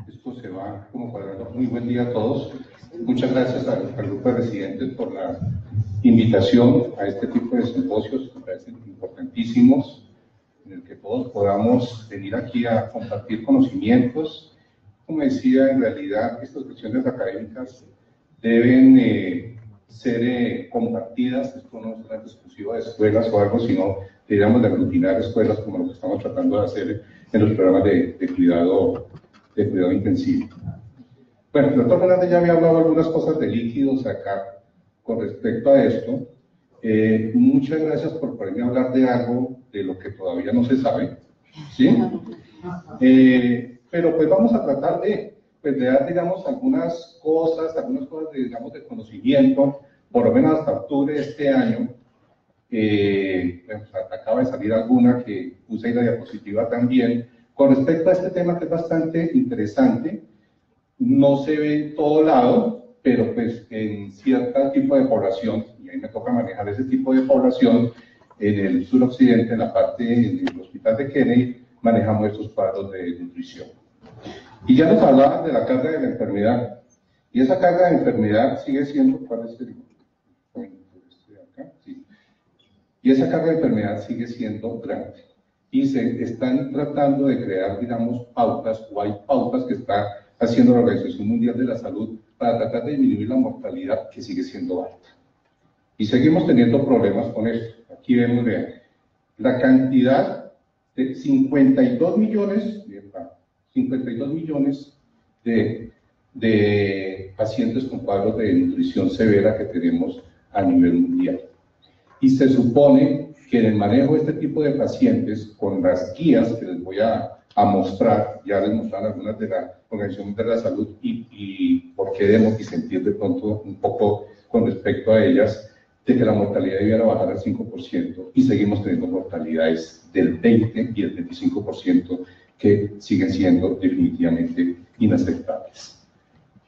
Esto se va como cuadrando. Muy buen día a todos. Muchas gracias al grupo de residentes por la invitación a este tipo de simposios, me parecen importantísimos, en el que todos podamos venir aquí a compartir conocimientos. Como decía, en realidad estas cuestiones académicas deben ser compartidas. Esto no es una exclusiva de escuelas o algo, sino deberíamos de aglutinar escuelas como lo que estamos tratando de hacer en los programas de cuidado intensivo. Bueno, el doctor Fernández ya había hablado algunas cosas de líquidos acá con respecto a esto. Muchas gracias por ponerme a hablar de algo de lo que todavía no se sabe, ¿sí? Pero pues vamos a tratar de dar, digamos, algunas cosas digamos, de conocimiento, por lo menos hasta octubre de este año. Bueno, acaba de salir alguna que puse ahí la diapositiva también, con respecto a este tema que es bastante interesante. No se ve en todo lado, pero pues en cierto tipo de población, y ahí me toca manejar ese tipo de población, en el suroccidente, en la parte del hospital de Kennedy, manejamos estos cuadros de nutrición. Y ya nos hablaban de la carga de la enfermedad, y esa carga de enfermedad sigue siendo, ¿cuál es el punto? Acá, sí. Y esa carga de enfermedad sigue siendo grande. Y se están tratando de crear, digamos, pautas, o hay pautas que está haciendo la Organización Mundial de la Salud para tratar de disminuir la mortalidad, que sigue siendo alta. Y seguimos teniendo problemas con esto. Aquí vemos, vean, la cantidad de 52 millones de pacientes con cuadros de nutrición severa que tenemos a nivel mundial. Y se supone que en el manejo de este tipo de pacientes, con las guías que les voy a mostrar, ya les mostraron algunas de la Organización Mundial de la Salud y por qué debemos disentir de pronto un poco con respecto a ellas, de que la mortalidad debiera bajar al 5%, y seguimos teniendo mortalidades del 20 y el 25% que siguen siendo definitivamente inaceptables.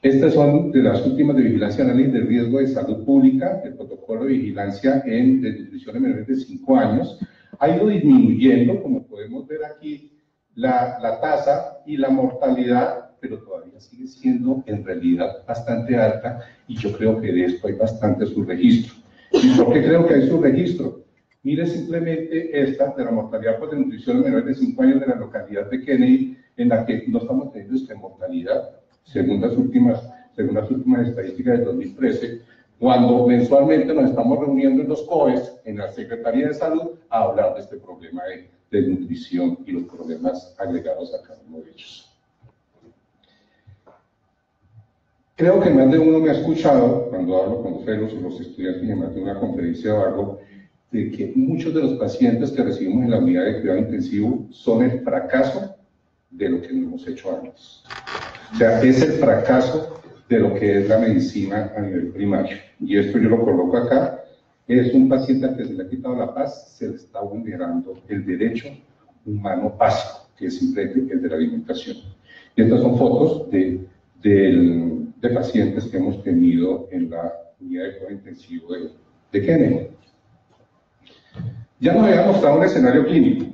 Estas son de las últimas de vigilancia y análisis de riesgo de salud pública, el protocolo de vigilancia de nutrición en menores de 5 años. Ha ido disminuyendo, como podemos ver aquí, la tasa y la mortalidad, pero todavía sigue siendo en realidad bastante alta, y yo creo que de esto hay bastante subregistro. ¿Y por qué creo que hay subregistro? Mire simplemente esta de la mortalidad por desnutrición en menores de 5 años de la localidad de Kennedy, en la que no estamos teniendo esta mortalidad, según las últimas estadísticas del 2013, cuando mensualmente nos estamos reuniendo en los COEs, en la Secretaría de Salud, a hablar de este problema de nutrición y los problemas agregados a cada uno de ellos. Creo que más de uno me ha escuchado, cuando hablo con fellows o los estudiantes y demás de una conferencia o algo, de que muchos de los pacientes que recibimos en la unidad de cuidado intensivo son el fracaso de lo que no hemos hecho antes. O sea, es el fracaso de lo que es la medicina a nivel primario. Y esto yo lo coloco acá. Es un paciente al que se le ha quitado la paz, se le está vulnerando el derecho humano básico, que es simplemente el de la alimentación. Y estas son fotos de pacientes que hemos tenido en la unidad de cuidado intensivo de Kennedy. Ya nos había mostrado un escenario clínico.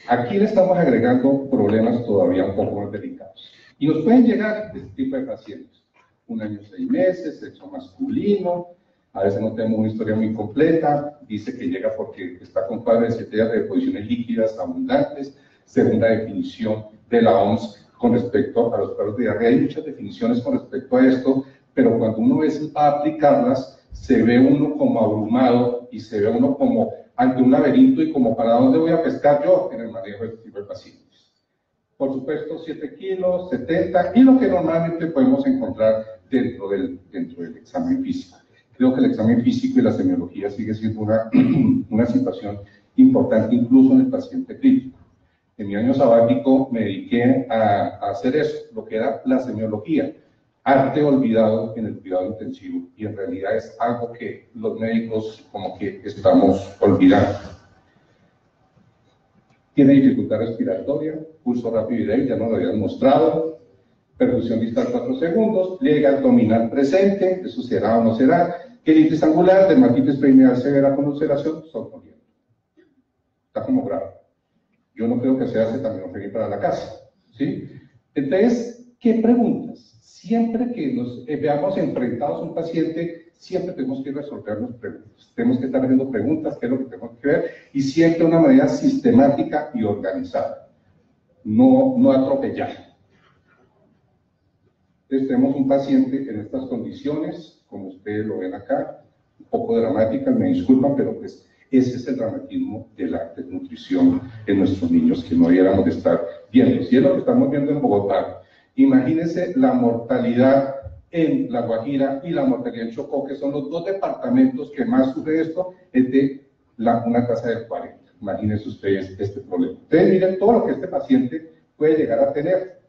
Aquí le estamos agregando problemas todavía un poco más delicados. Y nos pueden llegar de este tipo de pacientes. 1 año 6 meses, sexo masculino, a veces no tenemos una historia muy completa, dice que llega porque está con cuadros de 7 días de deposiciones líquidas abundantes, segunda definición de la OMS con respecto a los cuadros de diarrea. Hay muchas definiciones con respecto a esto, pero cuando uno va a aplicarlas, se ve uno como abrumado y se ve uno como ante un laberinto y como para dónde voy a pescar yo en el manejo de este tipo de pacientes. Por supuesto, 7 kilos, 70 y lo que normalmente podemos encontrar dentro del examen físico. Creo que el examen físico y la semiología sigue siendo una situación importante incluso en el paciente crítico. En mi año sabático me dediqué a hacer eso, lo que era la semiología, arte olvidado en el cuidado intensivo, y en realidad es algo que los médicos como que estamos olvidando. Tiene dificultad respiratoria, pulso rápido y débil, ya nos lo habían mostrado, perfusión distal 4 segundos, pliegue abdominal presente, eso será o no será, queritis angular, dermatitis perineal severa con ulceración, somnoliento. Está como grave. Yo no creo que sea acetaminofén para la casa, ¿sí? Entonces, ¿qué preguntas? Siempre que nos veamos enfrentados a un paciente, siempre tenemos que resolvernos preguntas. Tenemos que estar haciendo preguntas, qué es lo que tenemos que ver, y siempre de una manera sistemática y organizada, no atropellar. Entonces, tenemos un paciente en estas condiciones, como ustedes lo ven acá, un poco dramáticas, me disculpan, pero pues ese es el dramatismo de la desnutrición en nuestros niños, que no debiéramos de estar viendo. Si es lo que estamos viendo en Bogotá, imagínense la mortalidad en La Guajira y la mortalidad en Chocó, que son los dos departamentos que más sufren esto, es de una tasa del 40. Imagínense ustedes este problema. Ustedes miren todo lo que este paciente puede llegar a tener.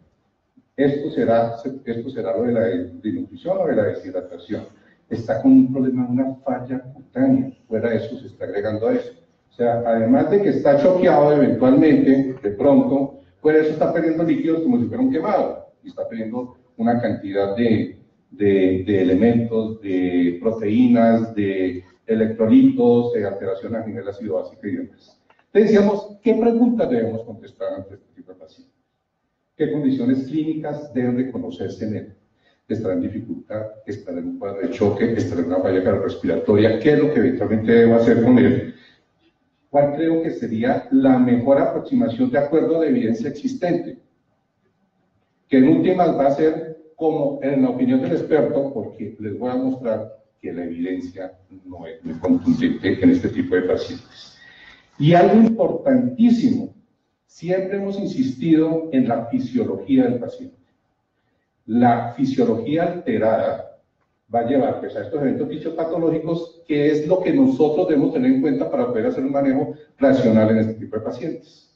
Esto será lo de la desnutrición o de la deshidratación. Está con un problema, una falla cutánea, fuera de eso se está agregando a eso. O sea, además de que está choqueado eventualmente, de pronto, fuera de eso está perdiendo líquidos como si fuera un quemado, y está perdiendo una cantidad de elementos, de proteínas, de electrolitos, de alteración a nivel ácido básico y demás. Entonces decíamos, ¿qué preguntas debemos contestar ante este tipo de pacientes? ¿Qué condiciones clínicas deben reconocerse en él? Estar en dificultad, estar en un cuadro de choque, estar en una falla cardiorrespiratoria, ¿qué es lo que eventualmente debo hacer con él? ¿Cuál creo que sería la mejor aproximación de acuerdo a la evidencia existente? Que en últimas va a ser como en la opinión del experto, porque les voy a mostrar que la evidencia no es muy contundente en este tipo de pacientes. Y algo importantísimo, siempre hemos insistido en la fisiología del paciente. La fisiología alterada va a llevar pues, a estos eventos fisiopatológicos, que es lo que nosotros debemos tener en cuenta para poder hacer un manejo racional en este tipo de pacientes.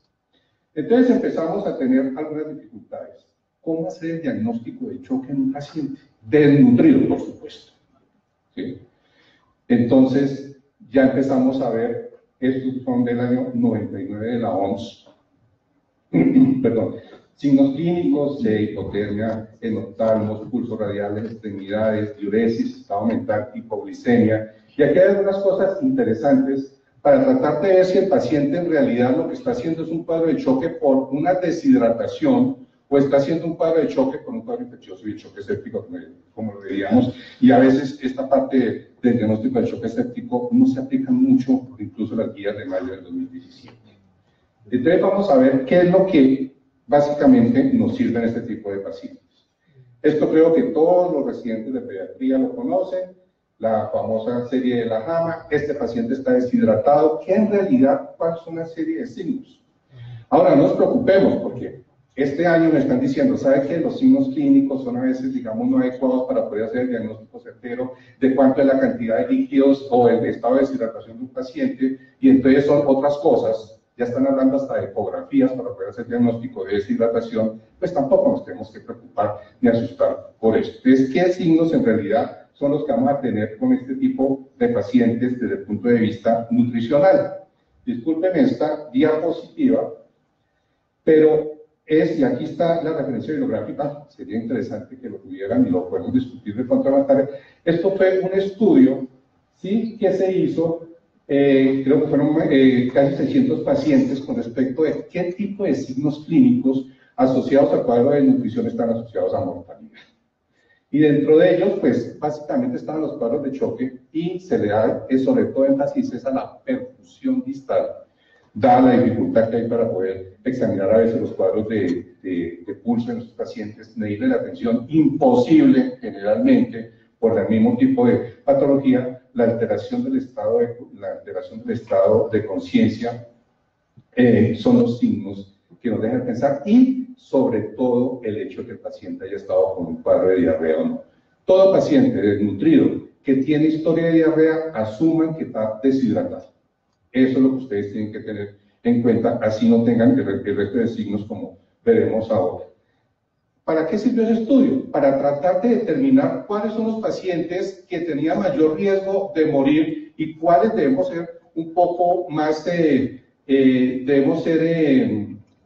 Entonces empezamos a tener algunas dificultades. ¿Cómo hacer el diagnóstico de choque en un paciente? Desnutrido, por supuesto. ¿Sí? Entonces ya empezamos a ver, estos son del año 99 de la OMS, perdón, signos clínicos de hipotermia, enoftalmos, pulsos radiales, extremidades, diuresis, estado mental, hipoglicemia. Y aquí hay algunas cosas interesantes para tratar de ver si el paciente en realidad lo que está haciendo es un cuadro de choque por una deshidratación o está haciendo un cuadro de choque por un cuadro infeccioso y el choque séptico, como lo veíamos. Y a veces esta parte del diagnóstico del choque séptico no se aplica mucho, incluso las guías de mayo del 2017. Entonces vamos a ver qué es lo que básicamente nos sirve en este tipo de pacientes. Esto creo que todos los residentes de pediatría lo conocen, la famosa serie de la JAMA. Este paciente está deshidratado, que en realidad ¿cuál es una serie de signos? Ahora no nos preocupemos porque este año me están diciendo, ¿sabe que los signos clínicos son a veces, digamos, no adecuados para poder hacer el diagnóstico certero de cuánto es la cantidad de líquidos o el estado de deshidratación de un paciente? Y entonces son otras cosas. Ya están hablando hasta de ecografías para poder hacer diagnóstico de deshidratación, pues tampoco nos tenemos que preocupar ni asustar por eso. Entonces, ¿qué signos en realidad son los que vamos a tener con este tipo de pacientes desde el punto de vista nutricional? Disculpen esta diapositiva, pero y aquí está la referencia bibliográfica, sería interesante que lo tuvieran y lo podemos discutir de contramataria. Esto fue un estudio, ¿sí?, que se hizo. Creo que fueron casi 600 pacientes con respecto de qué tipo de signos clínicos asociados al cuadro de nutrición están asociados a mortalidad. Y dentro de ellos, pues, básicamente estaban los cuadros de choque y se le da sobre todo énfasis a la perfusión distal, dada la dificultad que hay para poder examinar a veces los cuadros de pulso en estos pacientes, medirle la tensión, imposible generalmente por el mismo tipo de patología, la alteración del estado de conciencia son los signos que nos dejan pensar, y sobre todo el hecho de que el paciente haya estado con un cuadro de diarrea o no. Todo paciente desnutrido que tiene historia de diarrea, asuman que está deshidratado. Eso es lo que ustedes tienen que tener en cuenta, así no tengan el resto de signos como veremos ahora. ¿Para qué sirvió ese estudio? Para tratar de determinar cuáles son los pacientes que tenían mayor riesgo de morir y cuáles debemos ser un poco más,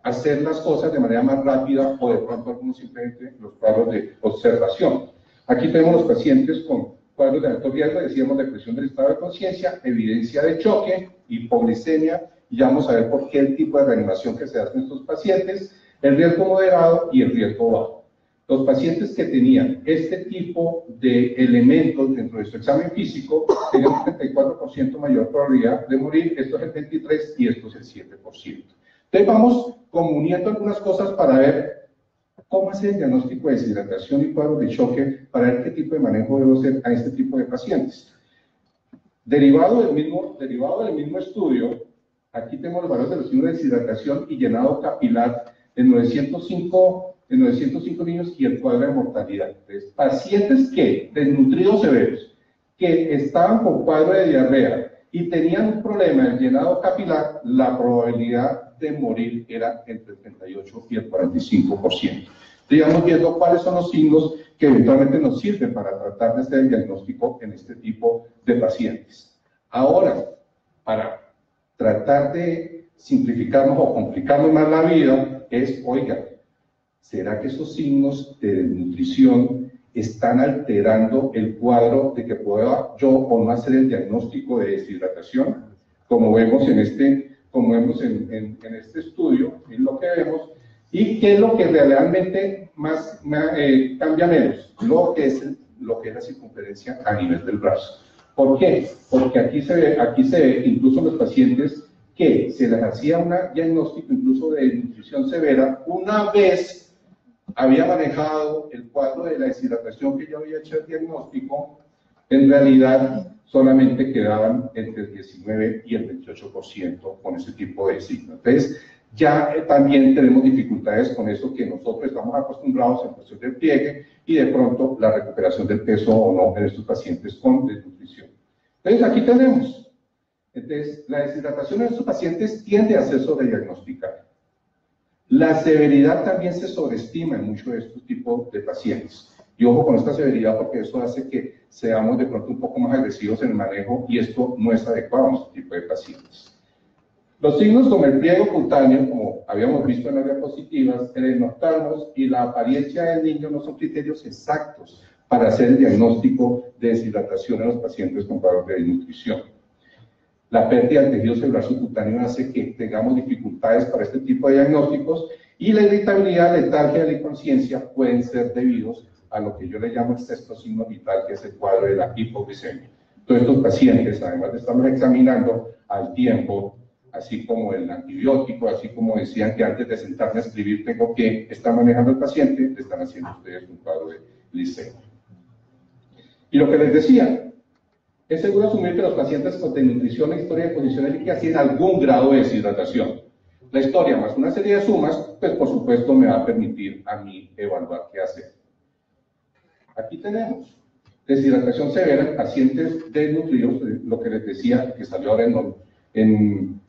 hacer las cosas de manera más rápida, o de pronto algunos simplemente los cuadros de observación. Aquí tenemos los pacientes con cuadros de alto riesgo, decíamos depresión del estado de conciencia, evidencia de choque, hipoglicemia, y ya vamos a ver por qué el tipo de reanimación que se hace en estos pacientes, el riesgo moderado y el riesgo bajo. Los pacientes que tenían este tipo de elementos dentro de su examen físico tenían un 34% mayor probabilidad de morir, esto es el 23% y esto es el 7%. Entonces vamos como uniendo algunas cosas para ver cómo hacer el diagnóstico de deshidratación y cuadros de choque, para ver qué tipo de manejo debo hacer a este tipo de pacientes. Derivado del mismo estudio, aquí tenemos los valores de los signos de deshidratación y llenado capilar en 905 niños y el cuadro de mortalidad. Entonces, pacientes que, desnutridos severos, que estaban con cuadro de diarrea y tenían un problema del llenado capilar, la probabilidad de morir era entre el 38 y el 45%. Digamos, viendo cuáles son los signos que eventualmente nos sirven para tratar de hacer el diagnóstico en este tipo de pacientes. Ahora, para tratar de simplificarnos o complicarnos más la vida, es, oiga, ¿será que esos signos de desnutrición están alterando el cuadro de que pueda yo o no hacer el diagnóstico de deshidratación? Como vemos en este estudio, es lo que vemos, y qué es lo que realmente más cambia menos, lo que es la circunferencia a nivel del brazo. ¿Por qué? Porque aquí se ve incluso los pacientes que se les hacía un diagnóstico incluso de desnutrición severa una vez había manejado el cuadro de la deshidratación que yo había hecho el diagnóstico, en realidad solamente quedaban entre el 19 y el 28% con ese tipo de signos. Entonces, ya también tenemos dificultades con eso, que nosotros estamos acostumbrados en cuestión del pliegue y de pronto la recuperación del peso o no en estos pacientes con desnutrición. Entonces, aquí tenemos. Entonces, la deshidratación en estos pacientes tiende a ser sobrediagnosticada. La severidad también se sobreestima en muchos de estos tipos de pacientes. Y ojo con esta severidad, porque eso hace que seamos de pronto un poco más agresivos en el manejo, y esto no es adecuado en este tipo de pacientes. Los signos como el pliego cutáneo, como habíamos visto en las diapositivas, el enoptalmos y la apariencia del niño no son criterios exactos para hacer el diagnóstico de deshidratación en los pacientes con cuadros de desnutrición. La pérdida del tejido celular subcutáneo hace que tengamos dificultades para este tipo de diagnósticos, y la irritabilidad, letargia y la inconsciencia pueden ser debidos a lo que yo le llamo el sexto signo vital, que es el cuadro de la hipoglicemia. Todos estos pacientes, además de estarlos examinando al tiempo, así como el antibiótico, así como decían que antes de sentarme a escribir tengo que estar manejando al paciente, le están haciendo ustedes un cuadro de glicemia. Y lo que les decía, es seguro asumir que los pacientes con desnutrición e historia de condiciones líquidas tienen algún grado de deshidratación. La historia más una serie de sumas, pues por supuesto me va a permitir a mí evaluar qué hacer. Aquí tenemos deshidratación severa en pacientes desnutridos, lo que les decía, que salió ahora en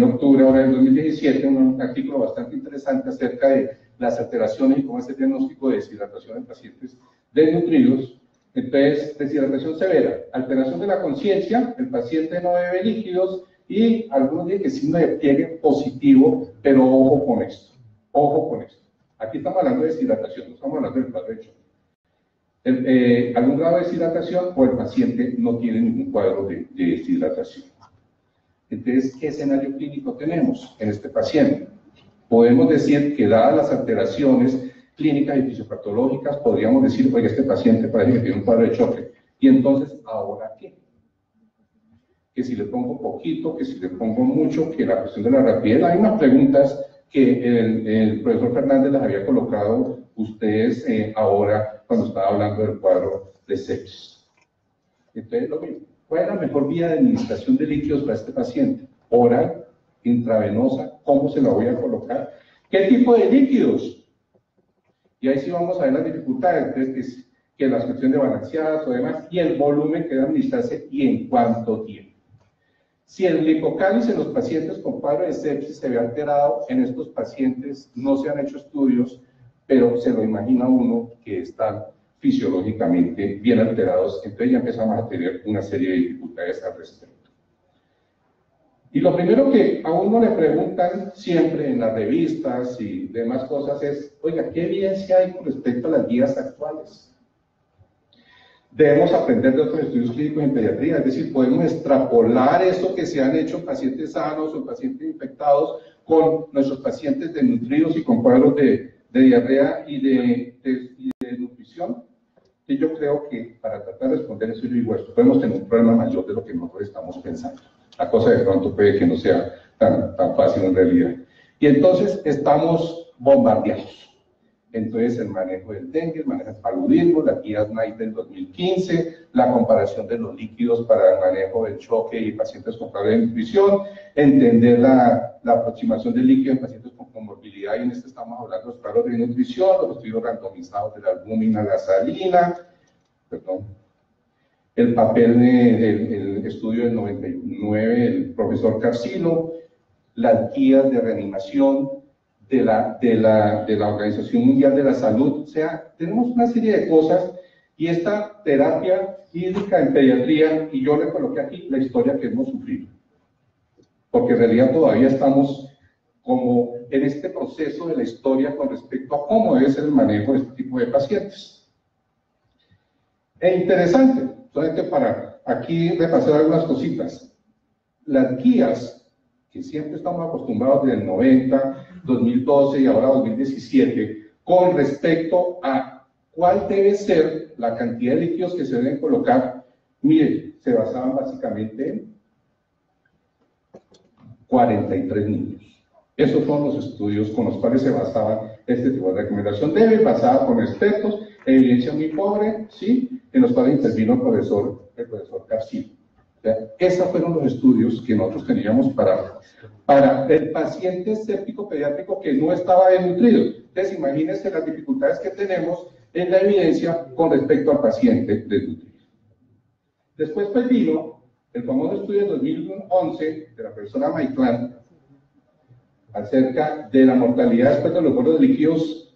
octubre ahora del 2017, un artículo bastante interesante acerca de las alteraciones y cómo hacer diagnóstico de deshidratación en pacientes desnutridos. Entonces, deshidratación severa, alteración de la conciencia, el paciente no bebe líquidos, y algunos dicen que signo de pliegue positivo, pero ojo con esto, ojo con esto. Aquí estamos hablando de deshidratación, no estamos hablando del cuadro de choque. Algún grado de deshidratación, o el paciente no tiene ningún cuadro de deshidratación. Entonces, ¿qué escenario clínico tenemos en este paciente? Podemos decir que, dadas las alteraciones clínicas y fisiopatológicas, podríamos decir, oye, este paciente parece que tiene un cuadro de choque. Y entonces, ¿ahora qué? Que si le pongo poquito, que si le pongo mucho, que la cuestión de la rapidez. Hay unas preguntas que el profesor Fernández las había colocado ustedes ahora cuando estaba hablando del cuadro de sepsis. Entonces, lo mismo. ¿Cuál es la mejor vía de administración de líquidos para este paciente? Oral, intravenosa, ¿cómo se la voy a colocar? ¿Qué tipo de líquidos? Y ahí sí vamos a ver las dificultades, entonces, que las cuestiones de balanceadas o demás, y el volumen que debe administrarse y en cuánto tiempo. Si el glicocálice en los pacientes con cuadro de sepsis se ve alterado, en estos pacientes no se han hecho estudios, pero se lo imagina uno que están fisiológicamente bien alterados, entonces ya empezamos a tener una serie de dificultades al respecto. Y lo primero que a uno le preguntan siempre en las revistas y demás cosas es, oiga, ¿qué evidencia hay con respecto a las guías actuales? Debemos aprender de otros estudios clínicos en pediatría, es decir, podemos extrapolar eso que se han hecho en pacientes sanos o en pacientes infectados con nuestros pacientes desnutridos y con cuadros de diarrea y de nutrición. Y yo creo que para tratar de responder eso, yo digo esto, podemos tener un problema mayor de lo que nosotros estamos pensando. La cosa de pronto puede que no sea tan fácil en realidad. Y entonces estamos bombardeados. Entonces el manejo del dengue, el manejo del paludismo, las guías NICE del 2015, la comparación de los líquidos para el manejo del choque y pacientes con problemas de nutrición, entender la aproximación del líquido en pacientes con comorbilidad, y en este estamos hablando de los cuadros de nutrición, los estudios randomizados de la albúmina, la salina, perdón. El papel del estudio del 99, el profesor Carcino, las guías de reanimación de la Organización Mundial de la Salud. O sea, tenemos una serie de cosas, y esta terapia hídrica en pediatría, y yo le coloqué aquí la historia que hemos sufrido, porque en realidad todavía estamos como en este proceso de la historia con respecto a cómo debe ser el manejo de este tipo de pacientes. E interesante, solamente para aquí repasar algunas cositas. Las guías que siempre estamos acostumbrados desde el 90, 2012 y ahora 2017, con respecto a cuál debe ser la cantidad de líquidos que se deben colocar, mire, se basaban básicamente en 43 niños. Esos son los estudios con los cuales se basaba este tipo de recomendación. Debe basada con expertos, evidencia muy pobre, ¿sí?, en los cuales intervino el profesor Carcino. O sea, esos fueron los estudios que nosotros teníamos para el paciente séptico pediátrico que no estaba desnutrido. Entonces, imagínense las dificultades que tenemos en la evidencia con respecto al paciente desnutrido. Después pues vino el famoso estudio de 2011 de la profesora Maiclán acerca de la mortalidad después de los bolos de líquidos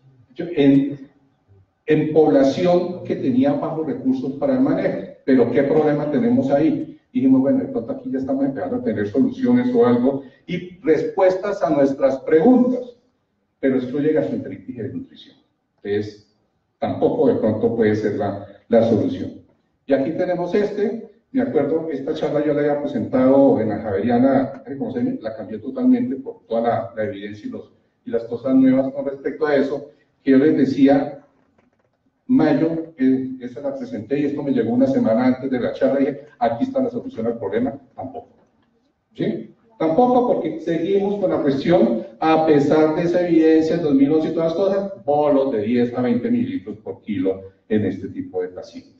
en población que tenía bajos recursos para el manejo. Pero ¿qué problema tenemos ahí? Dijimos, bueno, de pronto aquí ya estamos empezando a tener soluciones o algo y respuestas a nuestras preguntas, pero excluye gastroenteritis y desnutrición. Entonces, tampoco de pronto puede ser la solución. Y aquí tenemos me acuerdo, esta charla yo la había presentado en la Javeriana, la cambié totalmente por toda la evidencia y las cosas nuevas con respecto a eso, que yo les decía, mayo, esa la presenté y esto me llegó una semana antes de la charla y dije, aquí está la solución al problema. Tampoco. ¿Sí? Tampoco, porque seguimos con la cuestión, a pesar de esa evidencia en 2011 y todas las cosas, bolos de 10 a 20 mililitros por kilo en este tipo de pacientes.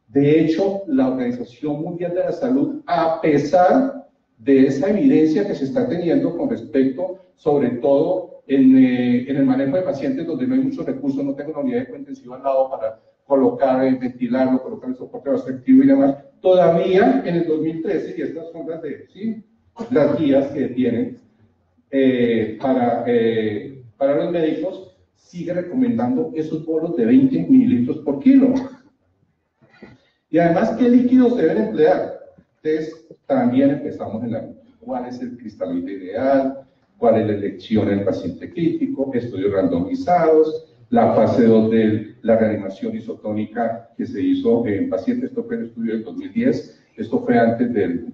De hecho, la Organización Mundial de la Salud, a pesar de esa evidencia que se está teniendo con respecto, sobre todo, en el manejo de pacientes donde no hay muchos recursos, no tengo una unidad de cuidado intensivo al lado para colocar, ventilarlo, colocar el soporte restrictivo y demás, todavía en el 2013, y estas son las guías que tienen para los médicos, sigue recomendando esos bolos de 20 mililitros por kilo. Y además, ¿qué líquidos se deben emplear? Entonces, también empezamos en cuál es el cristalino ideal, cuál es la elección del paciente crítico, estudios randomizados, la fase 2 de la reanimación isotónica que se hizo en pacientes. Esto fue el estudio del 2010, esto fue antes del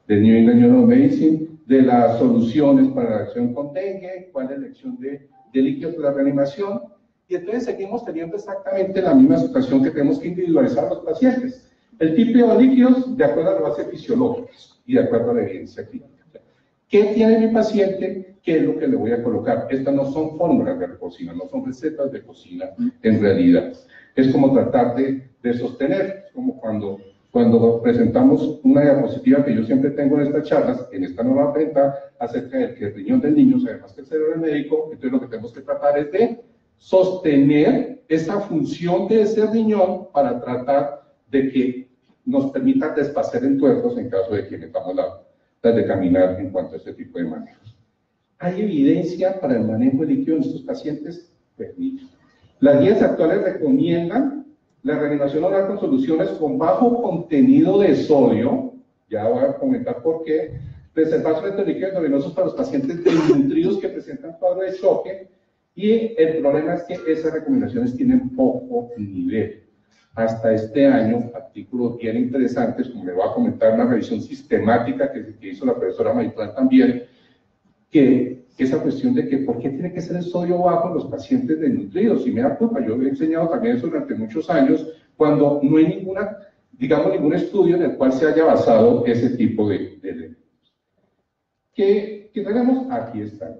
New England Journal of Medicine, de las soluciones para la acción con dengue, cuál es la elección de líquidos para la reanimación, y entonces seguimos teniendo exactamente la misma situación que tenemos que individualizar a los pacientes. El tipo de líquidos de acuerdo a las bases fisiológicas y de acuerdo a la evidencia clínica. ¿Qué tiene mi paciente? ¿Qué es lo que le voy a colocar? Estas no son fórmulas de cocina, no son recetas de cocina en realidad. Es como tratar de sostener, es como cuando cuando presentamos una diapositiva que yo siempre tengo en estas charlas, en esta nueva venta, acerca del que el riñón del niño sabe más que el cerebro del médico, entonces lo que tenemos que tratar es de sostener esa función de ese riñón para tratar de que nos permita despacer en tuertos en caso de que metamos las de caminar en cuanto a este tipo de manejos. ¿Hay evidencia para el manejo de líquido en estos pacientes? Pues mira, las guías actuales recomiendan la reanimación oral con soluciones con bajo contenido de sodio, ya voy a comentar por qué, reservar suelos líquidos endovenosos para los pacientes desnutridos que presentan cuadro de choque, y el problema es que esas recomendaciones tienen poco nivel. Hasta este año, artículos bien interesantes, como le voy a comentar, una revisión sistemática que hizo la profesora Maitland también, que esa cuestión de que por qué tiene que ser el sodio bajo en los pacientes desnutridos, y me da culpa, yo he enseñado también eso durante muchos años, cuando no hay ninguna, digamos, ningún estudio en el cual se haya basado ese tipo de elementos. ¿Qué tenemos? Aquí están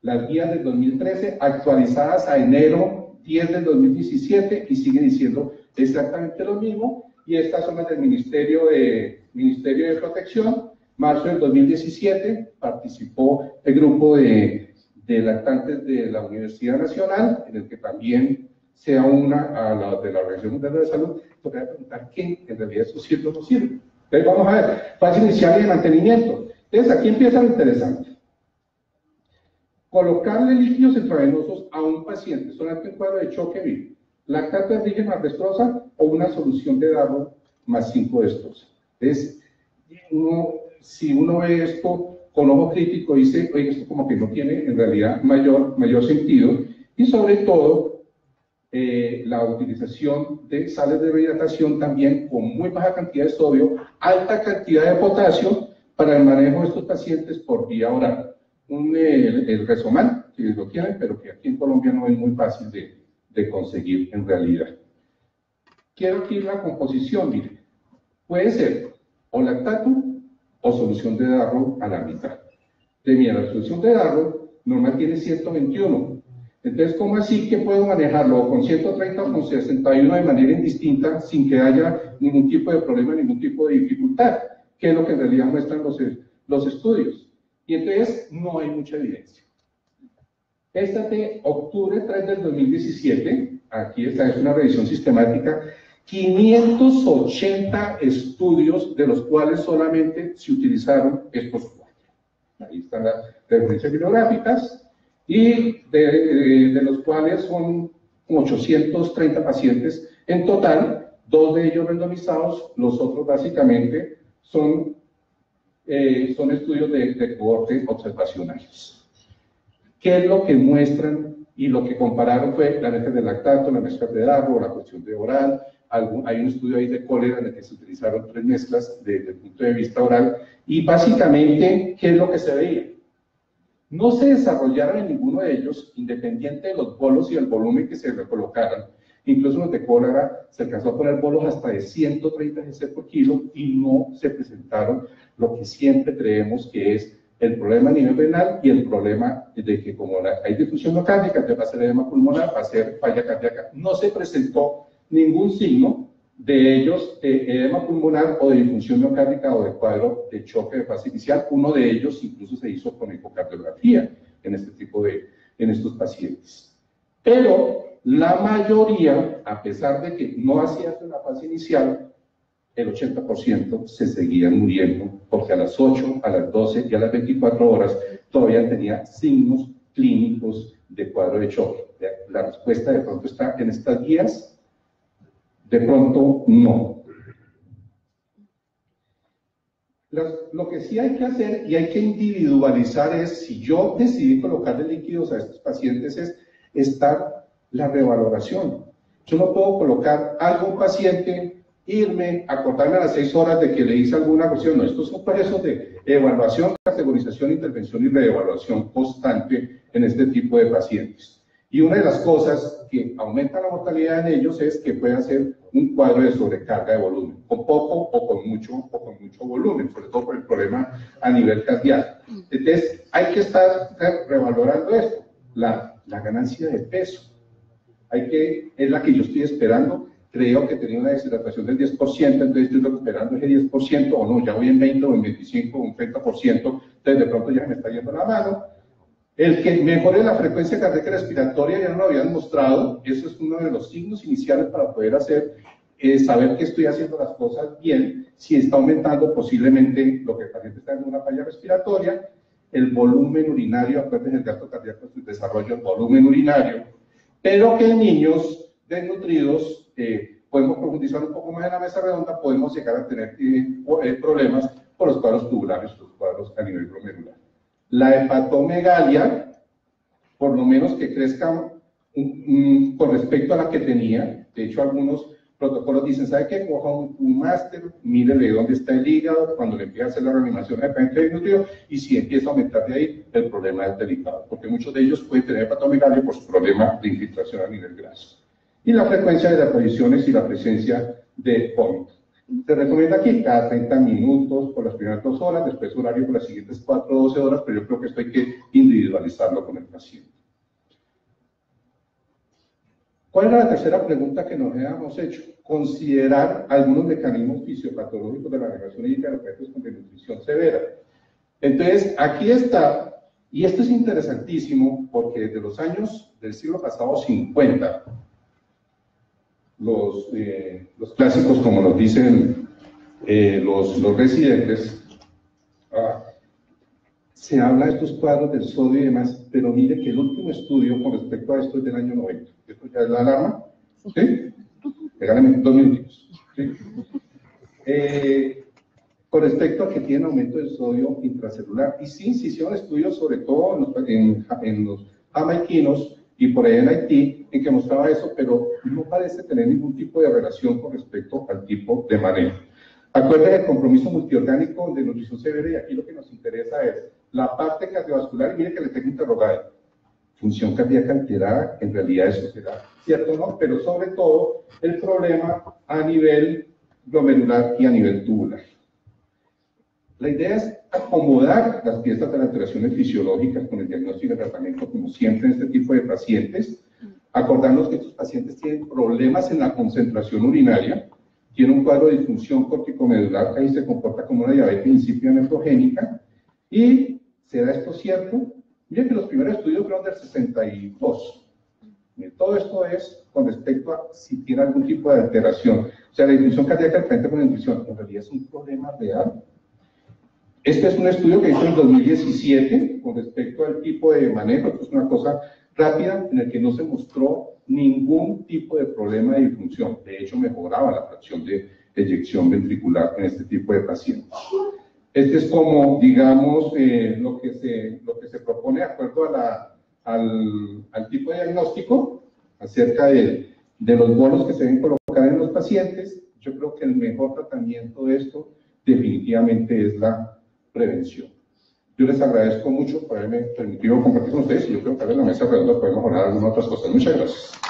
las guías del 2013, actualizadas a enero 10 del 2017, y sigue diciendo exactamente lo mismo, y estas son las del Ministerio de Protección. Marzo del 2017 participó el grupo de lactantes de la Universidad Nacional, en el que también se aúna a la de la Organización Mundial de la Salud. Te voy a preguntar qué en realidad eso sirve o no sirve. Entonces vamos a ver, fase inicial y de mantenimiento. Entonces aquí empieza lo interesante. Colocarle líquidos intravenosos a un paciente, solamente en cuadro de choque vivo, lactato de origen más destroza o una solución de Darrow más 5 destroza. Entonces, si uno ve esto con ojo crítico, dice, oye, esto como que no tiene en realidad mayor sentido, y sobre todo la utilización de sales de rehidratación también con muy baja cantidad de sodio, alta cantidad de potasio para el manejo de estos pacientes por vía oral. El Resoman, que lo tienen, pero que aquí en Colombia no es muy fácil de conseguir en realidad. Quiero aquí la composición, mire, puede ser o lactato o solución de Darrow a la mitad. Mira, la solución de Darrow normal tiene 121. Entonces, ¿cómo así que puedo manejarlo con 130 o con 61 de manera indistinta sin que haya ningún tipo de problema, ningún tipo de dificultad? Que es lo que en realidad muestran los estudios. Y entonces no hay mucha evidencia. Esta de octubre 3 del 2017, aquí está, es una revisión sistemática, 580 estudios, de los cuales solamente se utilizaron estos 4. Ahí están las referencias bibliográficas, y de los cuales son 830 pacientes en total, 2 de ellos randomizados, los otros básicamente son estudios de cohorte observacionales. ¿Qué es lo que muestran y lo que compararon? Fue la mezcla de lactato, la mezcla de Darrow, la cuestión de oral. Hay un estudio ahí de cólera en el que se utilizaron 3 mezclas desde el punto de vista oral, y básicamente, ¿qué es lo que se veía? No se desarrollaron en ninguno de ellos, independiente de los bolos y el volumen que se recolocaran. Incluso los de cólera se alcanzó a poner bolos hasta de 130 cc por kilo, y no se presentaron lo que siempre creemos que es el problema a nivel renal y el problema de que como hay difusión miocárdica, te va a ser edema pulmonar, va a ser falla cardíaca. No se presentó ningún signo de ellos de edema pulmonar o de disfunción miocárdica o de cuadro de choque de fase inicial. Uno de ellos incluso se hizo con ecocardiografía en estos pacientes. Pero la mayoría, a pesar de que no hacía en la fase inicial, el 80% se seguían muriendo, porque a las 8, a las 12 y a las 24 horas todavía tenía signos clínicos de cuadro de choque. La respuesta de pronto está en estas guías, de pronto no. Lo que sí hay que hacer y hay que individualizar es, si yo decidí colocarle líquidos a estos pacientes, es estar la revaloración. Yo no puedo colocar a algún paciente, irme, acordarme a las 6 horas de que le hice alguna cuestión. No, estos son procesos de evaluación, categorización, intervención y reevaluación constante en este tipo de pacientes. Y una de las cosas que aumenta la mortalidad en ellos es que puede hacer un cuadro de sobrecarga de volumen, con poco o con mucho volumen, sobre todo por el problema a nivel cardíaco. Entonces, hay que estar revalorando esto, la ganancia de peso. Es la que yo estoy esperando creo que tenía una deshidratación del 10%, entonces estoy recuperando ese 10%, o no, ya voy en 20 o en 25 o en 30%, entonces de pronto ya me está yendo la mano. El que mejore la frecuencia cardíaca respiratoria ya no lo habían mostrado, eso es uno de los signos iniciales para poder hacer, saber que estoy haciendo las cosas bien. Si está aumentando posiblemente lo que el paciente está en una falla respiratoria, el volumen urinario, acuérdense el gasto cardíaco es el desarrollo del volumen urinario, pero que en niños desnutridos, podemos profundizar un poco más en la mesa redonda, podemos llegar a tener problemas por los cuadros tubulares, los cuadros a nivel glomerular. La hepatomegalia, por lo menos que crezca con respecto a la que tenía, de hecho algunos protocolos dicen, ¿sabe qué? Coja un máster, mírele dónde está el hígado, cuando le empieza a hacer la reanimación de paciente desnutrido, y si empieza a aumentar de ahí, el problema es delicado, porque muchos de ellos pueden tener hepatomegalia por su problema de infiltración a nivel graso. Y la frecuencia de las apariciones y la presencia de vómito. Se recomienda aquí cada 30 minutos por las primeras 2 horas, después horario por las siguientes 4 o 12 horas, pero yo creo que esto hay que individualizarlo con el paciente. ¿Cuál era la tercera pregunta que nos habíamos hecho? Considerar algunos mecanismos fisiopatológicos de la regulación hídrica de los pacientes con desnutrición severa. Entonces, aquí está, y esto es interesantísimo porque desde los años del siglo pasado 50, los clásicos, como nos dicen los residentes, se habla de estos cuadros del sodio y demás, pero mire que el último estudio con respecto a esto es del año 90. ¿Esto ya es la alarma? ¿Sí? Regálame 2 minutos. ¿Sí? Con respecto a que tiene aumento del sodio intracelular. Y sí, se hicieron estudios, sobre todo en los jamaiquinos y por ahí en Haití, en que mostraba eso, pero no parece tener ningún tipo de relación con respecto al tipo de manejo. Acuérdense del compromiso multiorgánico de nutrición severa, y aquí lo que nos interesa es la parte cardiovascular, y mire que le tengo interrogado. Función cardíaca alterada, en realidad eso será cierto, ¿no? Pero sobre todo el problema a nivel glomerular y a nivel tubular. La idea es acomodar las piezas de las alteraciones fisiológicas con el diagnóstico y el tratamiento, como siempre en este tipo de pacientes. Acordarnos que estos pacientes tienen problemas en la concentración urinaria, tienen un cuadro de disfunción corticomedular, ahí se comporta como una diabetes insípida nefrogénica. ¿Y será esto cierto? Miren que los primeros estudios fueron del 62. Miren, todo esto es con respecto a si tiene algún tipo de alteración. O sea, la disfunción cardíaca al frente con la nutrición, en realidad es un problema real. Este es un estudio que hizo en 2017 con respecto al tipo de manejo. Esto es una cosa rápida en el que no se mostró ningún tipo de problema de disfunción. De hecho, mejoraba la fracción de eyección ventricular en este tipo de pacientes. Este es como, digamos, lo que se propone de acuerdo a al tipo de diagnóstico acerca de los bonos que se deben colocar en los pacientes. Yo creo que el mejor tratamiento de esto definitivamente es la prevención. Yo les agradezco mucho por haberme permitido compartir con ustedes, y yo creo que en la mesa redonda podemos hablar de algunas otras cosas. Muchas gracias.